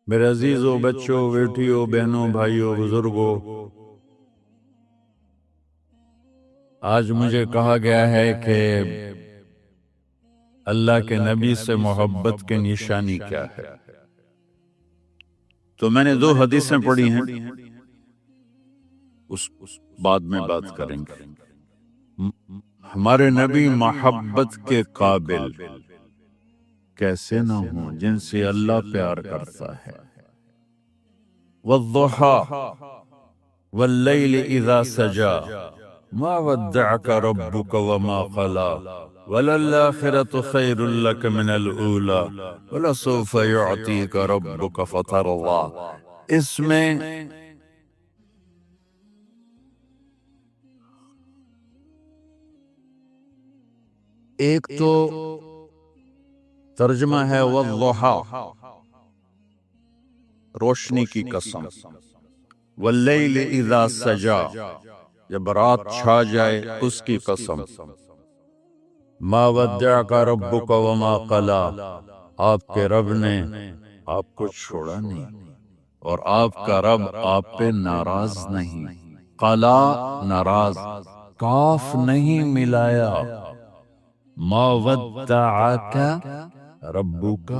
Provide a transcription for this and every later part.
میرے عزیزوں، بچوں، بیٹیوں، بہنوں، بھائیوں، بزرگوں، آج مجھے کہا گیا ہے کہ اللہ کے نبی سے محبت کی نشانی کیا ہے۔ تو میں نے 2 حدیثیں پڑھی ہیں، اس بعد میں بات کریں گے۔ ہمارے نبی محبت کے قابل کیسے نہ ہوں جن سے اللہ پیار کرتا ہے۔ والضحى واللیل اذا سجا ما ودعك ربك وما قلى وللآخرة خير لك من الأولى ولسوف يعطيك ربك فترضى۔ اس میں ایک تو ترجمہ ہے والضحى، روشنی کی قسم، واللیل اذا سجا، جب رات چھا جائے اس کی قسم، ما ودعک ربک وما قلا، آپ کے رب نے آپ کو چھوڑا نہیں اور آپ کا رب آپ پہ ناراض نہیں۔ قلا ناراض، کاف نہیں ملایا۔ ما ودعک ربک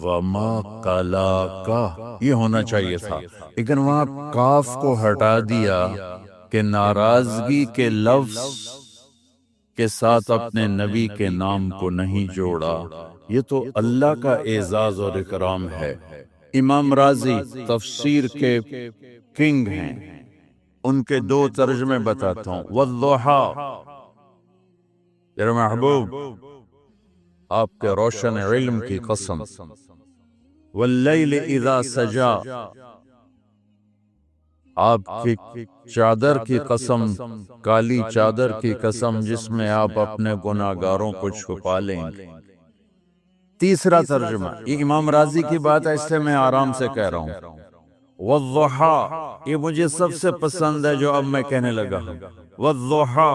وما قلاک، یہ ہونا چاہیے تھا، لیکن وہاں کاف کو ہٹا دیا کہ ناراضگی کے لفظ کے ساتھ اپنے نبی کے نام کو نہیں جوڑا۔ یہ تو اللہ کا اعزاز اور اکرام ہے۔ امام رازی تفسیر کے کنگ ہیں، ان کے 2 ترجمے بتاتا ہوں۔ والضحى، میرے محبوب آپ کے روشن علم کی قسم، واللیل اذا سجا، آپ کی چادر کی قسم، کالی چادر کی قسم جس میں آپ اپنے گناہگاروں کو چھپا لیں گے۔ تیسرا ترجمہ، یہ امام راضی کی بات ہے، اس سے میں آرام سے کہہ رہا ہوں۔ والضحى، یہ مجھے سب سے پسند ہے جو اب میں کہنے لگا ہوں۔ والضحى،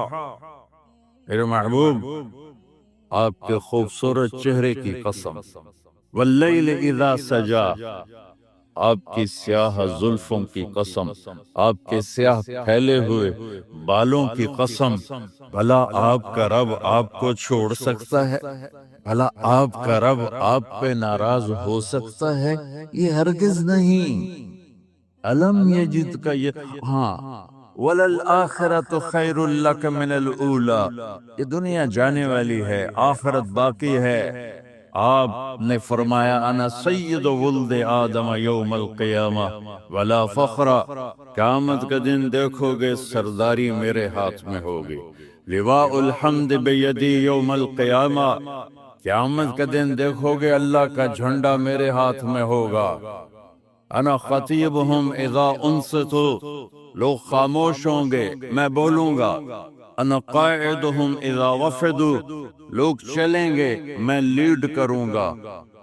میرے محبوب آپ کے خوبصورت چہرے کی قسم، واللیل اذا سجا، آپ کی سیاہ زلفوں کی قسم، آپ کے سیاہ پھیلے ہوئے بالوں کی قسم۔ بھلا آپ کا رب آپ کو چھوڑ سکتا ہے؟ بھلا آپ کا رب آپ پہ ناراض ہو سکتا ہے؟ یہ ہرگز نہیں۔ علم یجد کا یہ، ہاں، وَلَلْآخِرَةُ خَيْرٌ لَكَ مِنَ الْأُولَى، یہ دنیا جانے والی ہے، آخرت باقی ہے۔ آپ نے فرمایا انا سید ولد آدم یوم القیامہ ولا فخر، قیامت کا دن دیکھو گے سرداری میرے ہاتھ میں ہوگی۔ لواء الحمد بیدی یوم القیامہ، قیامت کا دن دیکھو گے اللہ کا جھنڈا میرے ہاتھ میں ہوگا۔ انا خطیبہم اذا انصتوا، لوگ خاموش ہوں گے میں بولوں گا۔ انا قائدہم اذا وفدوا، لوگ چلیں گے میں لیڈ کروں گا۔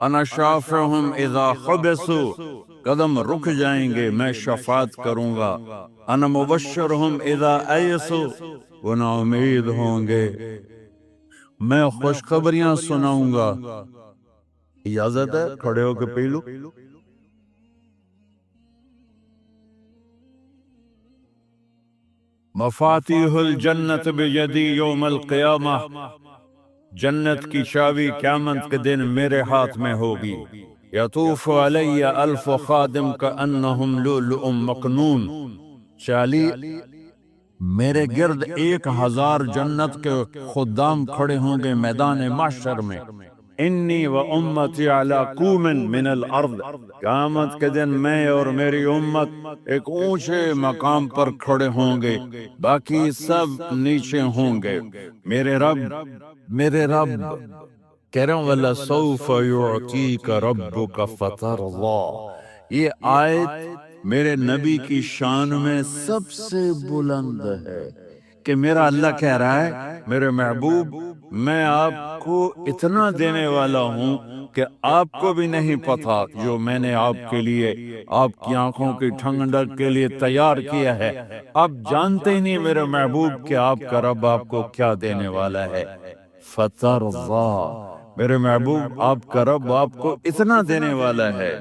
انا شافعہم اذا حبسوا، قدم رک جائیں گے میں شفاعت کروں گا۔ انا مبشرہم اذا ایسوا، وہ نا امید ہوں گے میں خوشخبریاں سناؤں گا۔ اجازت ہے کھڑے ہو کے پی لو؟ مفاتیح الجنت بیدی یوم القیامہ، جنت کی چابی قیامت کے دن میرے ہاتھ میں ہوگی۔ یطوف علی الف خادم کانہم لؤلؤ مکنون، چالی میرے گرد 1000 جنت کے خدام کھڑے ہوں گے میدان محشر میں۔ انی و امتی علی قوم من الارض، قیامت کے دن میں اور میری امت ایک اونچے مقام پر کھڑے ہوں گے، باقی سب نیچے ہوں گے۔ میرے رب کہہ رہا ہوں وَلَسَوْفَ يُعْطِيكَ رَبُّكَ فَتَرْضَىٰ، یہ آیت میرے نبی کی شان میں سب سے بلند ہے کہ میرا اللہ کہہ رہا ہے میرے محبوب میں آپ کو اتنا دینے والا ہوں کہ آپ کو بھی نہیں پتا جو میں نے آپ کے لیے، آپ کی آنکھوں کی ٹھنڈک کے لیے تیار کیا ہے۔ آپ جانتے ہی نہیں میرے محبوب کہ آپ کا رب آپ کو کیا دینے والا ہے۔ فَتَرْضَىٰ، میرے محبوب آپ کا رب آپ کو اتنا دینے والا ہے،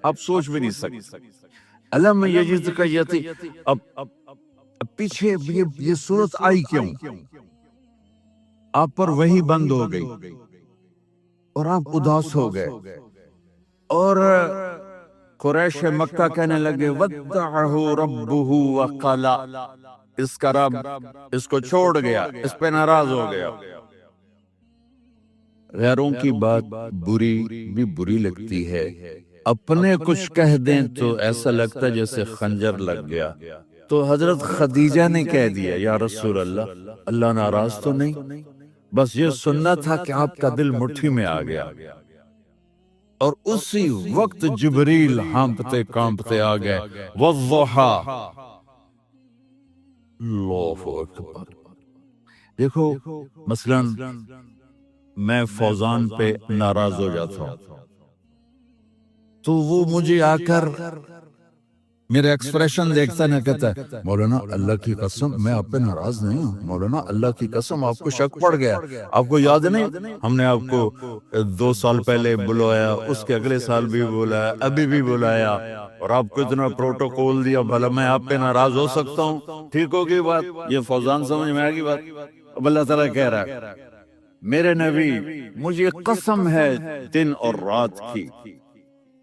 آپ سوچ بھی نہیں سکتے. علم یجد کا یتیم. اب پیچھے یہ صورت آئی کیوں؟ آپ پر وحی بند ہو گئی اور آپ اداس ہو گئے اور قریش مکہ کہنے لگے ودعہ ربہ وقلا، اس کا رب اس کو چھوڑ گیا، اس پہ ناراض ہو گیا. غیروں کی بات بری بھی بری لگتی ہے، اپنے کچھ کہہ دیں تو ایسا لگتا جیسے خنجر لگ گیا. تو حضرت خدیجہ نے کہہ دیا یا رسول اللہ، اللہ ناراض تو نہیں؟ بس یہ سننا تھا کہ آپ کا دل مٹھی میں آ گیا. اور اسی وقت جبریل ہانپتے کانپتے آ گئے. والضحا، اللہ اکبر. دیکھو مثلا میں فوزان پہ ناراض ہو جاتا ہوں تو وہ مجھے آ کر میرے ایکسپریشن دیکھتا نہ کہتا ہے مولانا اللہ کی قسم میں آپ پہ ناراض نہیں ہوں، مولانا اللہ کی قسم آپ کو شک پڑ گیا، آپ کو یاد نہیں ہم نے آپ کو 2 سال پہلے بلایا، اس کے اگلے سال بھی بلایا، ابھی بھی بلایا، اور آپ کو اتنا پروٹوکول دیا، بھلا میں آپ پہ ناراض ہو سکتا ہوں؟ ٹھیک ہوگی بات؟ یہ فوزان سمجھ میں آگی بات. اب اللہ تعالیٰ کہہ رہا ہے میرے نبی مجھے قسم ہے دن اور رات کی،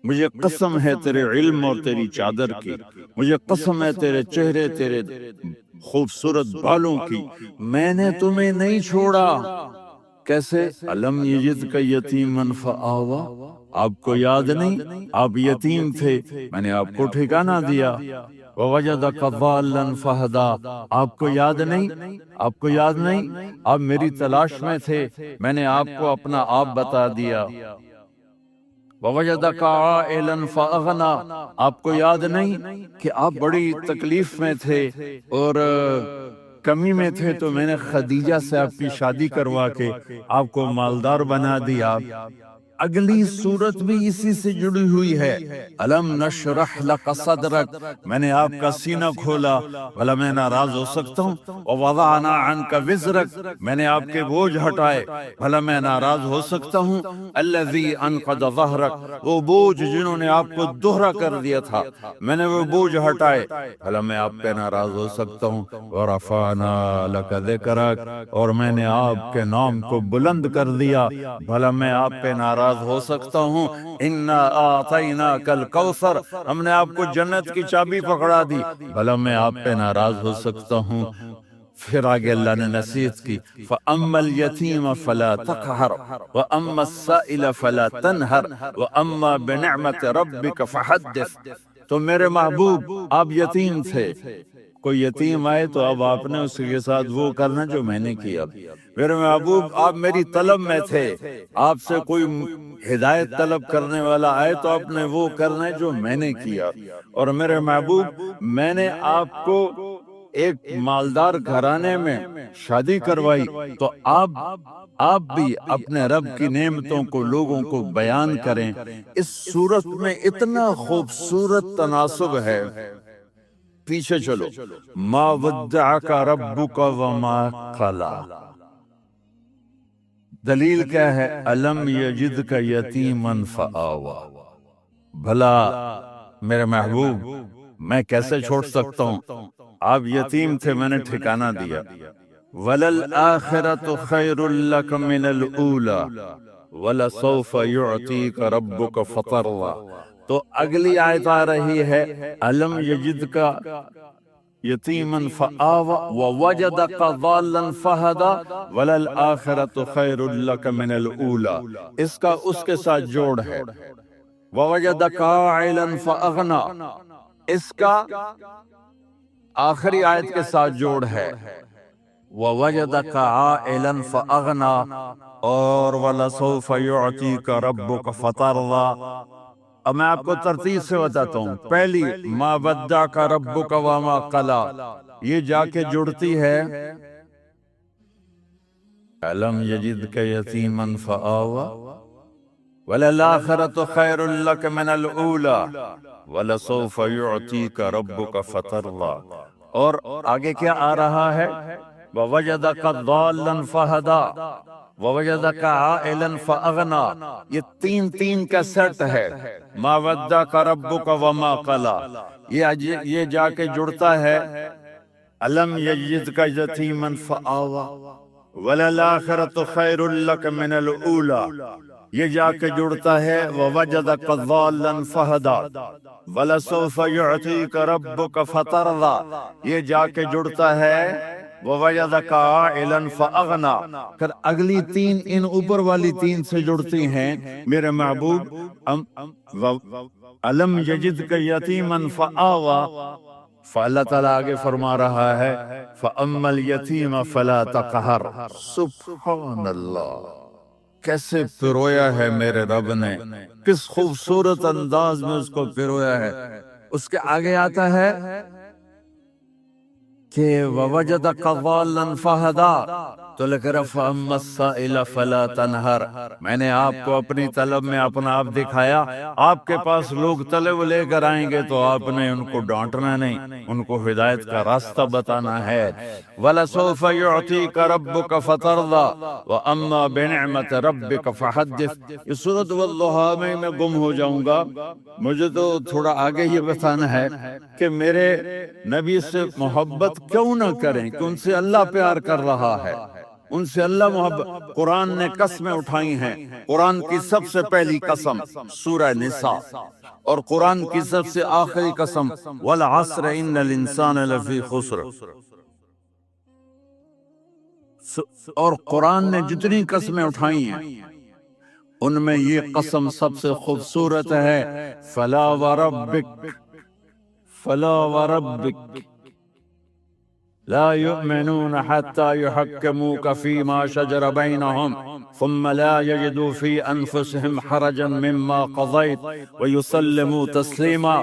مجھے قسم ہے تیرے علم اور تیری چادر کی، مجھے قسم ہے تیرے چہرے، تیرے خوبصورت بالوں کی، میں نے تمہیں نہیں چھوڑا. کیسے؟ علم یجد کا یتیما فآوا، آپ کو یاد نہیں آپ یتیم تھے، میں نے آپ کو ٹھکانہ دیا. ووجدک ضالا فہدا، آپ کو یاد نہیں، آپ کو یاد نہیں آپ میری تلاش میں تھے، میں نے آپ کو اپنا آپ بتا دیا. ووجدک عائلا فاغنا، آپ کو یاد نہیں کہ آپ بڑی تکلیف میں تھے اور کمی میں تھے تو میں نے خدیجہ سے آپ کی شادی کروا کے آپ کو مالدار بنا دیا. اگلی صورت بھی اسی سے جڑی ہوئی ہے. الم نشرح لک صدرک، میں نے آپ کا سینہ کھولا، بھلا میں ناراض ہو سکتا ہوں؟ ووضعنا عنک وزرک، میں نے آپ کے بوجھ ہٹائے، بھلا میں ناراض ہو سکتا ہوں؟ الذی انقض ظہرک، وہ بوجھ جنہوں نے آپ کو دوہرا کر دیا تھا، میں نے وہ بوجھ ہٹائے، بھلا میں آپ پہ ناراض ہو سکتا ہوں؟ ورفعنا لک ذکرک، اور میں نے آپ کے نام کو بلند کر دیا، بھلا میں آپ پہ ناراض ہو سکتا ہوں؟ انا اعطیناک الکوثر، ہم نے آپ کو جنت کی چابی پکڑا دی، بھلا میں آپ پہ ناراض ہو سکتا ہوں؟ پھر آگے اللہ نے نصیحت کی فَأَمَّا الْيَتِيمَ فَلَا تَقْهَرْ وَأَمَّا السَّائِلَ فَلَا تَنْهَرْ وَأَمَّا بِنِعْمَةِ رَبِّكَ فَحَدِّثْ. تو میرے محبوب آپ یتیم تھے، کوئی یتیم آئے تو اب آپ نے اس کے ساتھ وہ کرنا جو میں نے کیا. میرے محبوب آپ میری طلب میں تھے، آپ سے کوئی ہدایت طلب کرنے والا آئے تو آپ نے وہ کرنا جو میں نے کیا. اور میرے محبوب میں نے آپ کو ایک مالدار گھرانے میں شادی کروائی تو آپ بھی اپنے رب کی نعمتوں کو لوگوں کو بیان کریں. اس صورت میں اتنا خوبصورت تناسب ہے. پیچھے چلو، ما ودعک ربک وما قلی، دلیل کیا ہے؟ الم یجدک یتیما فآوا. بھلا میرے محبوب میں کیسے چھوڑ سکتا ہوں؟ آپ یتیم تھے، میں نے ٹھکانہ دیا. وَلَلْآخِرَةُ خَيْرٌ لَكَ مِنَ الْأُولَى وَلَسَوْفَ يُعْطِيكَ رَبُّكَ فَتَرْضَىٰ. تو اگلی آیت آ رہی ہے الم یجدک یتیما فآوا ووجدک ضالا فہدا وللآخرۃ خیر لک من الاولی. اس کا اس کے ساتھ جوڑ ہے. ووجدک عائلا فاغنا، اس کا آخری آیت کے ساتھ جوڑ ہے. ووجدک عائلا فاغنا اور ولسوف یعطیک ربک فترضی. اب میں آپ کو ترتیب سے بتاتا ہوں. پہلی ما ودعک ربک وما قلی، یہ جا کے جڑتی ہے الم یجدک یتیما فآوا وللآخرۃ خیر لک من الاولی ولسوف یعطیک ربک فترضی. اور آگے کیا آ رہا ہے؟ ووجدک ضالا فہدا ووجدک عائلا فاغنا، یہ تین تین کا سیٹ ہے. ما ودک ربک وما قلی، یہ جا کے جڑتا ہے الم یجدک یتیما فآوی وللآخرۃ خیر لک من الاولی، یہ جا کے جڑتا ہے ووجدک ضالا فہدی ولسوف یعطیک ربک فترضی، یہ جا کے جڑتا ہے ووجدک عائلا فاغنا. پھر اگلی تین ان اوپر والی تین سے جڑتی ہیں میرے محبوب. الم یجدک یتیما فآوی، فاللہ تعالیٰ آگے فرما رہا ہے فَأَمَّا الْيَتِيمَ فَلَا تَقْهَرْ. سبحان اللہ، کیسے پرویا ہے میرے رب نے، کس خوبصورت انداز میں اس کو پرویا ہے. اس کے آگے آتا ہے کہ وَوَجَدَكَ ضَالًّا فَهَدَىٰ، تو لکھ رہا فَأَمَّا السَّائِلَ فَلَا تَنْهَرْ. میں نے آپ کو اپنی طلب میں اپنا آپ دکھایا. آپ کے پاس لوگ طلب لے کر آئیں گے تو آپ نے ان کو ڈانٹنا نہیں، ان کو ہدایت کا راستہ بتانا ہے. وَلَسَوْفَ يُعْطِيكَ رَبُّكَ فَتَرْضَىٰ وَأَمَّا بِنِعْمَةِ رَبِّكَ فَحَدِّثْ. یہ سورۃ والضحیٰ میں گم ہو جاؤں گا، مجھے تو تھوڑا آگے یہ بتانا ہے کہ میرے نبی سے محبت کیوں نہ کریں، کہ ان سے اللہ پیار کر رہا ہے، ان سے اللہ محبت. قرآن نے قسمیں اٹھائی ہیں. قرآن کی سب سے پہلی قسم سورہ نساء، اور قرآن کی سب سے آخری قسم والعصر ان الانسان لفی خسر. اور قرآن نے جتنی قسمیں اٹھائی ہیں ان میں یہ قسم سب سے خوبصورت ہے. فلا وربک، فلا وربک لا يؤمنون حتى يحكموك فيما شجر بينهم ثم لا يجدوا في أنفسهم حرجا مما قضيت ويسلموا تسليما.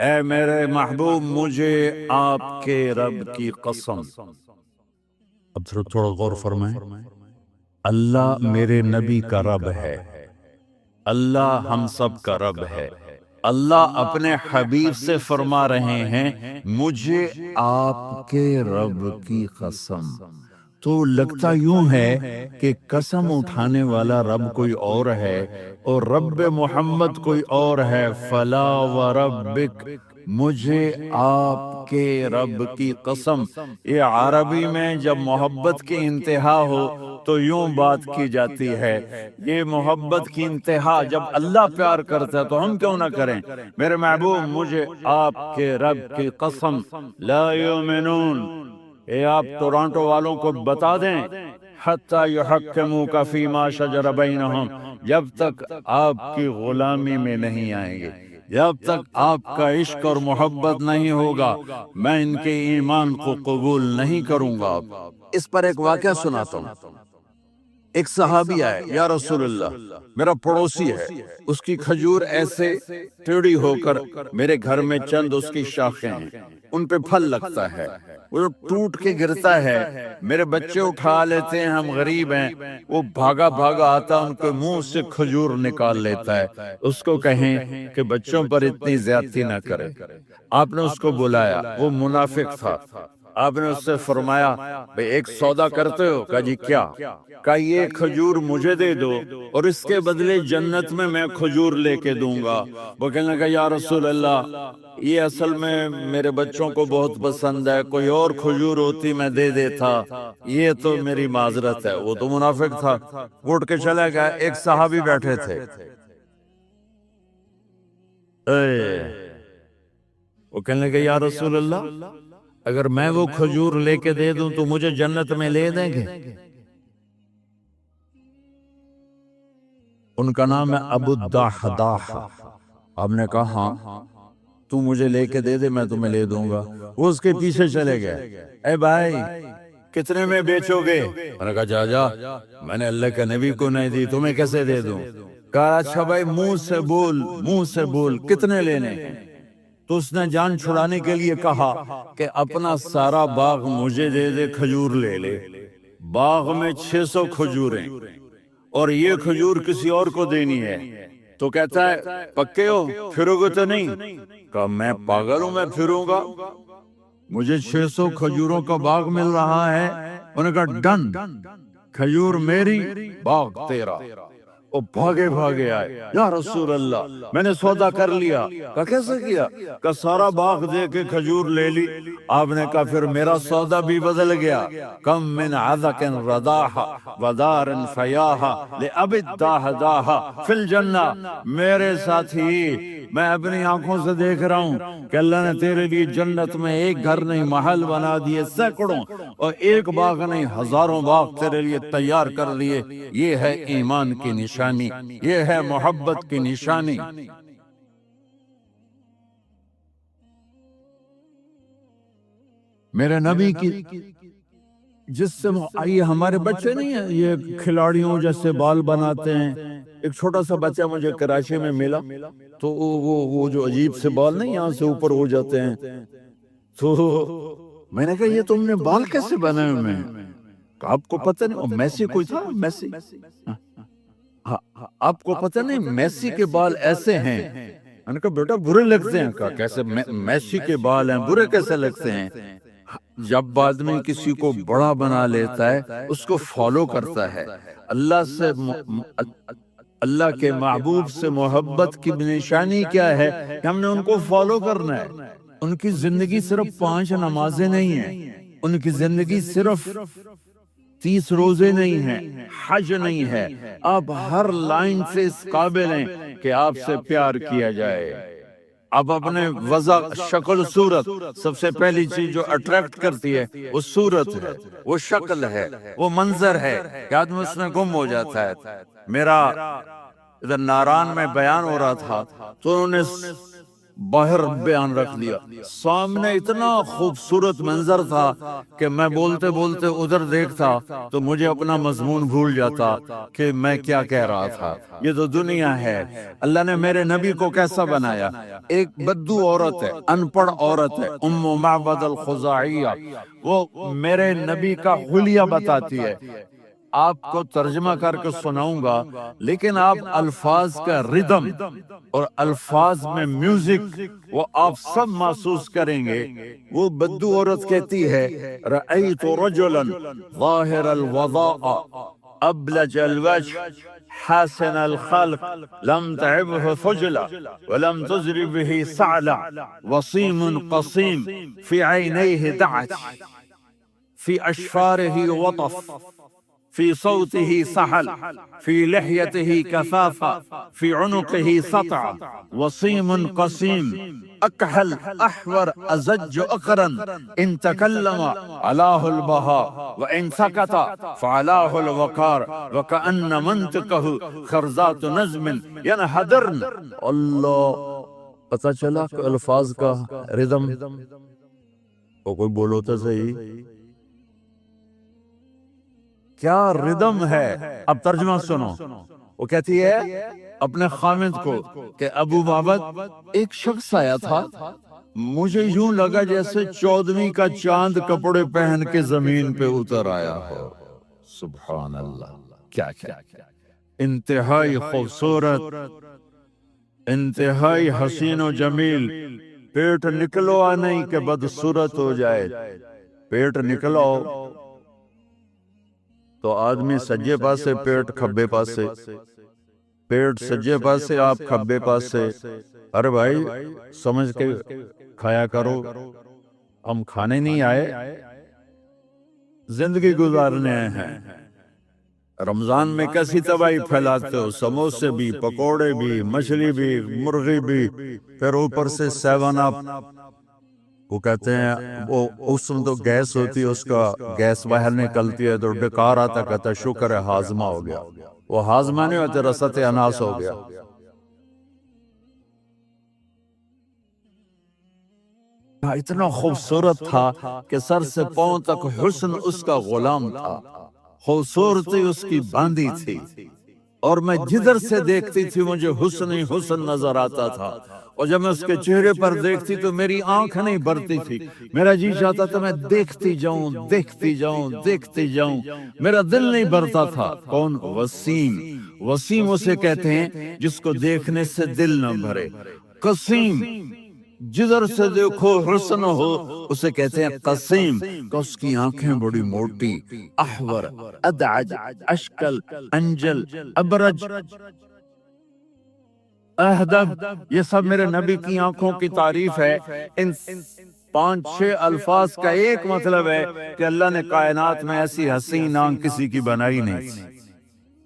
اے میرے محبوب، مجھے آپ کے رب کی قسم. اب تھوڑا غور فرمائیں. اللہ میرے نبی کا رب ہے، اللہ ہم سب کا رب ہے. اللہ اپنے حبیب سے فرما رہے ہیں مجھے آپ کے رب کی قسم. تو لگتا یوں ہے کہ قسم اٹھانے والا رب کوئی اور ہے اور رب محمد کوئی اور ہے. فلا وربک، مجھے آپ کے رب کی قسم. یہ عربی میں جب محبت کی انتہا ہو تو یوں بات کی جاتی ہے. یہ محبت کی انتہا جب اللہ پیار کرتا ہے تو ہم کیوں نہ کریں. میرے محبوب، مجھے آپ کے رب کی قسم لا یؤمنون، اے آپ ٹورانٹو والوں کو بتا دیں حتی یحکموک فیما شجر بینہم، جب تک آپ کی غلامی میں نہیں آئیں گے، جب تک آپ کا عشق اور محبت نہیں ہوگا، میں ان کے ایمان کو قبول نہیں کروں گا. اس پر ایک واقعہ سناتا ہوں. ایک صحابی آئے، یا رسول اللہ، میرا پڑوسی ہے، اس کی کھجور ایسے ٹیڑھی ہو کر میرے گھر میں چند اس کی شاخیں ہیں، ان پہ پھل لگتا ہے، وہ ٹوٹ کے گرتا ہے، میرے بچے اٹھا لیتے ہیں، ہم غریب ہیں، وہ بھاگا بھاگا آتا ان کے منہ سے کھجور نکال لیتا ہے. اس کو کہیں کہ بچوں پر اتنی زیادتی نہ کرے. آپ نے اس کو بلایا، وہ منافق تھا. آپ نے اس سے فرمایا بھئی ایک سودا کرتے ہو؟ کہا جی کیا؟ کہا یہ کھجور مجھے دے دو اور اس کے بدلے جنت میں میں کھجور لے کے دوں گا. وہ کہنے لگا یا رسول اللہ، یہ اصل میں میرے بچوں کو بہت پسند ہے، کوئی اور کھجور ہوتی میں دے دیتا، یہ تو میری معذرت ہے. وہ تو منافق تھا، اٹھ کے چلا گیا. ایک صحابی بیٹھے تھے، وہ کہنے لگا یا رسول اللہ، اگر میں وہ کھجور لے کے دے دوں تو مجھے جنت میں لے دیں گے؟ ان کا نام ہے ابو الدحداح. آپ نے کہا ہاں تو مجھے لے کے دے دے، میں تمہیں لے دوں گا. وہ اس کے پیچھے چلے گئے. اے بھائی کتنے میں بیچو گے؟ میں نے کہا جا جا، میں نے اللہ کے نبی کو نہیں دی، تمہیں کیسے دے دوں؟ کہا اچھا بھائی منہ سے بول، منہ سے بول، کتنے لینے ہیں؟ تو اس نے جان چھڑانے کے لیے کہا کہ اپنا سارا باغ مجھے دے دے، کھجور لے لے. باغ میں 600 کھجوریں اور یہ کھجور کسی اور کو دینی ہے. تو کہتا ہے پکے ہو، پھرو گے تو نہیں؟ کہا میں پاگل ہوں، میں پھروں گا؟ مجھے 600 کھجوروں کا باغ مل رہا ہے. انہوں نے کہا ڈن. کھجور میری باغ تیرا۔ وہ بھاگے بھاگے آئے، یا رسول اللہ میں نے سودا کر لیا۔ کہا کیسے کیا؟ کہا سارا باغ دے کے کھجور لے لی۔ آپ نے کہا پھر میرا سودا بھی بدل گیا۔ کم من عذق رداح ودار فیاح لأب الداہ داہ فی الجنہ۔ میرے ساتھی میں اپنی آنکھوں سے دیکھ رہا ہوں کہ اللہ نے تیرے لیے جنت میں ایک گھر نہیں محل بنا دیے سینکڑوں، اور ایک باغ نہیں ہزاروں باغ تیرے لیے تیار کر لیے۔ یہ ہے ایمان کی نشانی، یہ ہے محبت کی نشانی۔ میرے نبی کی جس سے یہ ہمارے بچے نہیں ہیں یہ کھلاڑیوں جیسے بال بناتے ہیں۔ ایک چھوٹا سا بچہ مجھے کراچی میں ملا، تو وہ جو عجیب سے بال نہیں یہاں سے اوپر ہو جاتے ہیں، تو میں نے کہا یہ تم نے بال کیسے بنائے ہوئے ہیں؟ آپ کو پتہ نہیں میسی کوئی تھا؟ میسی آپ کو پتہ نہیں میسی کے بال ایسے ہیں؟ میں نے کہا بیٹا برے لگتے ہیں۔ کہا کیسے میسی کے بال ہیں برے کیسے لگتے ہیں؟ جب آدمی کسی کو بڑا بنا لیتا ہے اس کو فالو کرتا ہے۔ اللہ کے محبوب سے محبت کی نشانی کیا ہے کہ ہم نے ان کو فالو کرنا ہے۔ ان کی زندگی صرف 5 نمازیں نہیں ہیں، ان کی زندگی صرف 30 روزے نہیں ہیں، حج نہیں ہے۔ آپ ہر لائن سے اس قابل ہیں کہ آپ سے پیار کیا جائے۔ اب اپنے وضع شکل صورت، سب سے پہلی چیز جو اٹریکٹ کرتی ہے وہ صورت ہے، وہ شکل ہے، وہ منظر ہے کہ آدمی اس میں گم ہو جاتا ہے۔ میرا ادھر ناران میں بیان ہو رہا تھا تو انہوں نے باہر بیان رکھ لیا، سامنے اتنا خوبصورت منظر تھا کہ میں بولتے بولتے ادھر دیکھتا تو مجھے اپنا مضمون بھول جاتا کہ میں کیا کہہ رہا تھا۔ یہ تو دنیا ہے۔ اللہ نے میرے نبی کو کیسا بنایا؟ ایک بدو عورت ہے، ان پڑھ عورت ہے، ام معبد الخزاعیہ، وہ میرے نبی کا حلیہ بتاتی ہے۔ آپ کو ترجمہ کر کے سناؤں گا، لیکن آپ الفاظ کا ردم اور الفاظ میں میوزک وہ آپ سب محسوس کریں گے۔ وہ بدو عورت کہتی ہے رأیت رجلا ظاہر الوضاء ابلج الوجه حسن الخلق لم تعبه خجلة ولم تزر به سعلة وصيم قصيم في عينيه دعج في أشفاره وطف في صوته سحل في لحيته كثافة في عنقه سطع وصيم قسيم أكحل أحور أزج أقرن إن تكلم علاه البهاء وإن سكت فعلاه الوقار وكأن منطقه خرزات نظم ينحدرن۔ اللہ پتہ چلا کہ الفاظ کا ردم وہ کوئی بولو تو صحیح کیا ردم ہے۔ اب ترجمہ سنو، وہ کہتی ہے اپنے خامد کو کہ ابو بابت ایک شخص آیا تھا، مجھے یوں لگا جیسے 14ویں کا چاند کپڑے پہن کے زمین پہ اتر آیا ہو۔ سبحان اللہ، کیا کیا انتہائی خوبصورت، انتہائی حسین و جمیل۔ پیٹ نکلو نہیں کہ بدصورت ہو جائے، پیٹ نکلو تو آدمی سجے پاسے پیٹ کھبے پاسے، پیٹ سجے پاسے آپ کھبے پاسے۔ ارے بھائی سمجھ کے کھایا کرو، ہم کھانے نہیں آئے، زندگی گزارنے ہیں۔ رمضان میں کیسی تباہی پھیلاتے ہو، سموسے بھی، پکوڑے بھی، مچھلی بھی، مرغی بھی، پھر اوپر سے 7 اپ۔ وہ کہتے ہیں وہ اس میں تو گیس ہوتی ہے، اس کا گیس باہر نکلتی ہے تو ڈکار آتا، کہتا ہے شکر ہے ہاضمہ ہو گیا۔ وہ ہاضمہ نہیں ہوتے، رسط اناس ہو گیا۔ اتنا خوبصورت تھا کہ سر سے پاؤں تک حسن اس کا غلام تھا، خوبصورتی اس کی باندھی تھی، اور میں جدھر سے دیکھتی تھی مجھے حسن ہی حسن نظر آتا تھا، اور جب میں اس کے چہرے پر دیکھتی تو میری آنکھ نہیں بھرتی تھی، میرا جی چاہتا تھا میں دیکھتی جاؤں دیکھتی جاؤں دیکھتی جاؤں، میرا دل نہیں بھرتا تھا۔ کون؟ وسیم۔ وسیم اسے کہتے ہیں جس کو دیکھنے سے دل نہ بھرے۔ قسیم جدھر سے دیکھو حسن ہو اسے کہتے ہیں قسیم، کہ اس کی آنکھیں بڑی موٹی، احور، ادعج، اشکل، انجل، ابرج، اہدب، یہ سب میرے نبی کی آنکھوں کی تعریف ہے۔ ان 5-6 الفاظ کا ایک مطلب ہے کہ اللہ نے کائنات میں ایسی حسین آنکھ کسی کی بنائی نہیں تھی۔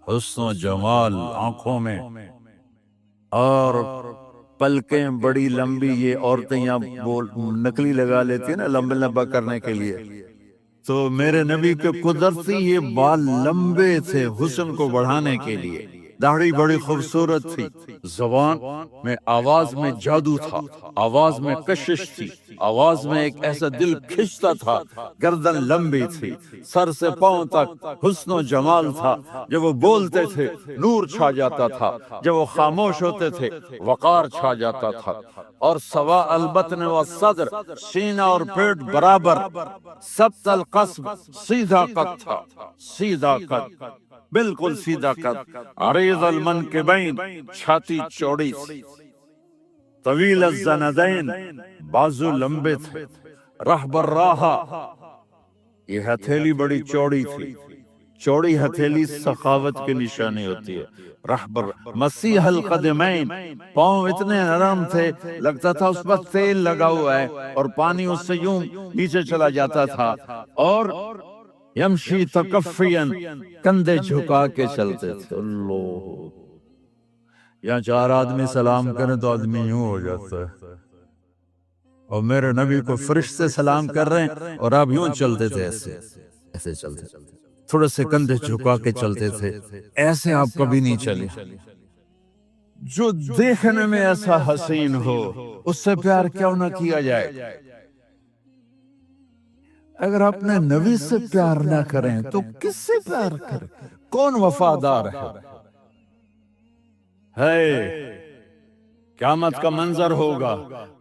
حسن و جمال آنکھوں میں، اور پلکیں بڑی لمبی، یہ عورتیں یہاں نکلی لگا لیتی ہیں نا لمبا لمبا کرنے کے لیے، تو میرے نبی کے قدرتی یہ بال لمبے تھے حسن کو بڑھانے کے لیے، داڑھی بڑی خوبصورت تھی، زبان میں آواز میں جادو تھا، آواز میں کشش تھی، آواز میں ایک ایسا دل کھنچتا تھا، گردن لمبی تھی، سر سے پاؤں تک حسن و جمال تھا، جب وہ بولتے تھے نور چھا جاتا تھا، جب وہ خاموش ہوتے تھے وقار چھا جاتا تھا، اور سوا البطن و صدر، سینہ اور پیٹ برابر، سبت القصب، سیدھا قد تھا، سیدھا قد، بالکل سیدھا قد، عریض المنکبین، چھاتی چوڑی تھی، طویل الزندین، بازو لمبے تھے، رحب الراحہ، یہ ہتھیلی بڑی چوڑی تھی، چوڑی ہتھیلی سخاوت کی نشانی ہوتی ہے، رحب مسیح القدمین، پاؤں اتنے نرم تھے لگتا تھا اس پر تیل لگا ہوا ہے، اور پانی اس سے یوں نیچے چلا جاتا تھا، اور یمشی تکفین، کندھے جھکا کے چلتے تھے۔ اللہ، یہاں 4 آدمی سلام کریں تو آدمی یوں ہو جاتا ہے، اور میرے نبی کو فرشتے سلام کر رہے ہیں اور آپ یوں چلتے تھے، ایسے ایسے چلتے تھے، تھوڑے سے کندھے جھکا کے چلتے تھے، ایسے آپ کبھی نہیں چلے۔ جو دیکھنے میں ایسا حسین ہو اس سے پیار کیوں نہ کیا جائے؟ اگر اپنے نبی سے پیار نہ کریں تو کس سے پیار کریں؟ کون وفادار ہے؟ قیامت کا منظر ہوگا،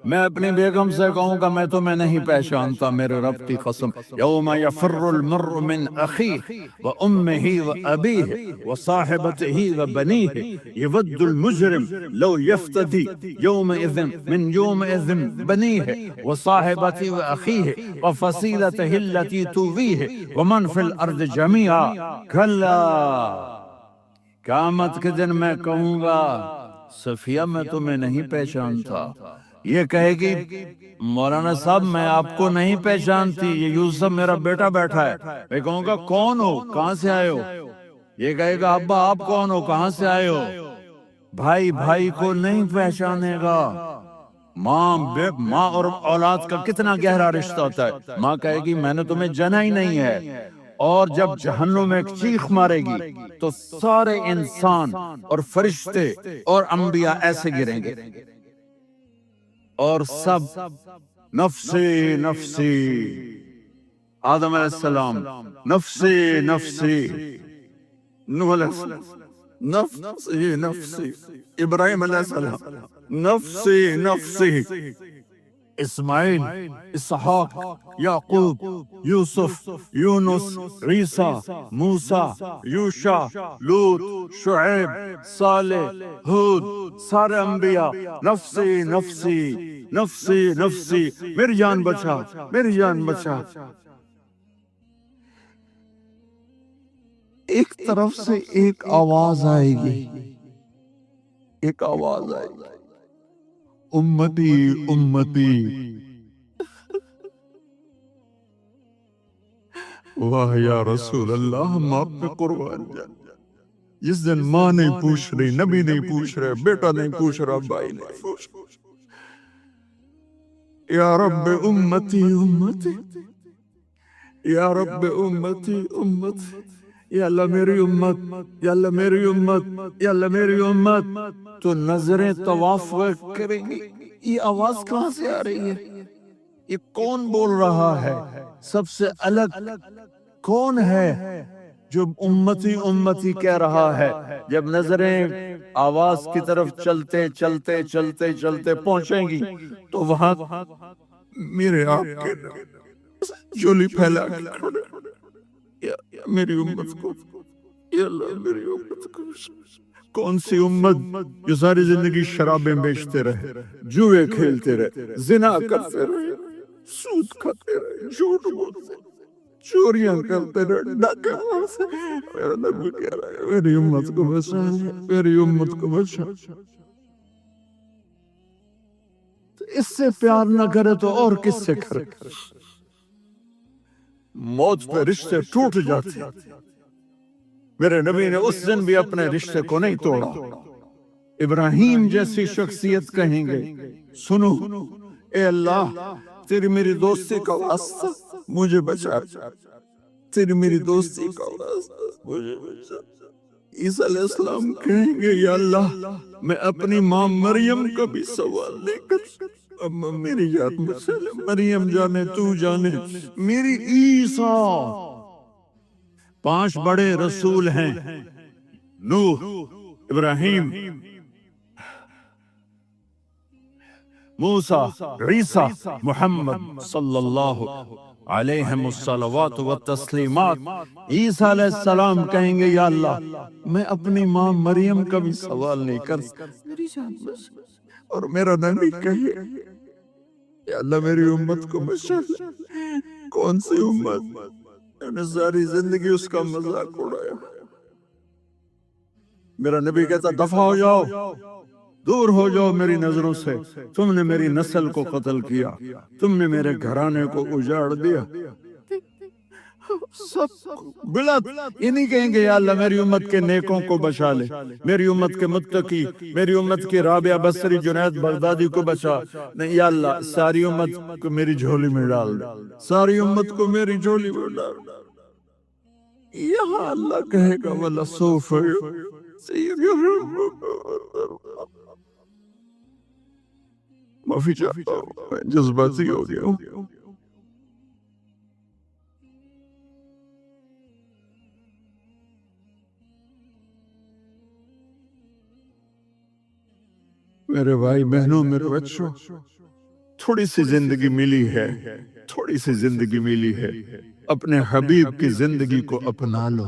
میں اپنی بیگم سے کہوں گا میں تمہیں نہیں پہچانتا، میرے رب کی قسم، یوم یفر المرء من اخیہ وامہ وابیہ وصاحبتہ وبنیہ، یود المجرم لو یفتدی یومئذ من یومئذ بنیہ وصاحبتہ واخیہ وفصیلتہ التی تؤویہ ومن فی الارض جمیعا، کلا، قیامت کے دن میں کہوں گا صفیہ میں تمہیں نہیں پہچانتا، یہ کہے گی مولانا صاحب میں آپ کو نہیں پہچانتی، یہ یوسف میرا بیٹا بیٹھا ہے، میں کہوں گا کون ہو، کہاں سے آئے ہو؟ یہ کہے گا ابا آپ کون ہو، کہاں سے آئے ہو؟ بھائی بھائی کو نہیں پہچانے گا، ماں اور اولاد کا کتنا گہرا رشتہ ہوتا ہے، ماں کہے گی میں نے تمہیں جنا ہی نہیں ہے، اور جب جہنم میں ایک چیخ مارے گی تو سارے انسان اور فرشتے اور انبیاء ایسے گریں گے، اور سب نفسی نفسی، آدم علیہ السلام نفسی نفسی، نوح علیہ السلام نفسی نفسی، ابراہیم علیہ السلام نفسی نفسی، اسماعیل، اسحاق، یعقوب، یوسف، یونس، عیسیٰ، موسیٰ، یوشع، لوط، شعیب، صالح، ہود، سارے انبیاء نفسی نفسی نفسی نفسی، میری جان بچا، میری جان بچا۔ ایک طرف سے ایک آواز آئے گی، ایک آواز آئے گی، امتی امتی، واہ یا رسول اللہ، ہم آپ پہ قربان جائیں۔ جس دن ماں نہیں پوچھ رہی، نبی نہیں پوچھ رہے، بیٹا نہیں پوچھ رہا، بھائی نہیں پوچھ رہا، یا رب امتی امتی، یا رب امتی امتی، یا اللہ میری امت، یا اللہ میری امت، یا اللہ میری امت، تو نظریں طواف کریں گی، یہ آواز کہاں سے آ رہی ہے؟ یہ کون بول رہا ہے؟ سب سے الگ کون ہے جو امتی امتی کہہ رہا ہے؟ جب نظریں آواز کی طرف چلتے چلتے چلتے چلتے پہنچیں گی تو وہاں میرے آپ کے جولی پھیلا کے کھڑے، یا میری امت کو، یا اللہ میری امت کو کون سی امت جو ساری زندگی شرابیں بیچتے رہے، جوئے کھیلتے رہے، زنا کرتے رہے، سود کھاتے رہے، جھوٹ بولتے رہے، چوریاں کرتے رہے، ڈاکے مارتے رہے۔ میرا نبی کہہ رہا ہے میری امت کو بچا، میری امت کو بچا۔ اس سے پیار نہ کرے تو اور کس سے کرے؟ موت پہ رشتے ٹوٹ جاتے، میرے نبی نے اس دن بھی اپنے رشتے کو نہیں توڑا۔ ابراہیم جیسی شخصیت کہیں گے سنو اے اللہ تیری میری دوستی کا واسطہ مجھے بچا، تیری میری دوستی کا واسطہ مجھے بچا۔ عیسیٰ علیہ السلام کہیں گے یا اللہ میں اپنی ماں مریم کا بھی سوال نہیں کر، اما میری جان بچا لے، مریم جانے تو جانے میری عیسیٰ۔ 5 بڑے رسول ہیں، نوح، ابراہیم، موسیٰ، عیسیٰ، محمد صلی اللہ علیہ الصلوات والتسلیمات۔ عیسیٰ علیہ السلام کہیں گے یا اللہ میں اپنی ماں مریم کا بھی سوال نہیں کر میری جان بچا۔ اور میرا نبی کہے یا اللہ میری امت کو بچا لے۔ کون سی امت؟ میں نے ساری زندگی اس کا مذاق اڑایا۔ میرا نبی کہتا دفع ہو جاؤ، دور ہو جاؤ میری نظروں سے، تم نے میری نسل کو قتل کیا، تم نے میرے گھرانے کو اجاڑ دیا۔ سب بلا یہ نہیں کہیں گے یا اللہ میری امت کے نیکوں کو بچا لے، میری امت کے متقی، میری امت کے رابعہ بصری، جنید بغدادی کو بچا، نہیں یا اللہ ساری امت کو میری جھولی میں ڈال دے، ساری امت کو میری جھولی میں ڈال دے۔ یہاں اللہ کہے گا وَلَسَوْفَ معافی چاہتا ہوں میں جذباتی ہو گیا ہوں۔ میرے بھائی بہنوں، میرے بچوں، تھوڑی سی زندگی ملی ہے، تھوڑی سی زندگی ملی ہے، اپنے حبیب کی زندگی کو اپنا لو۔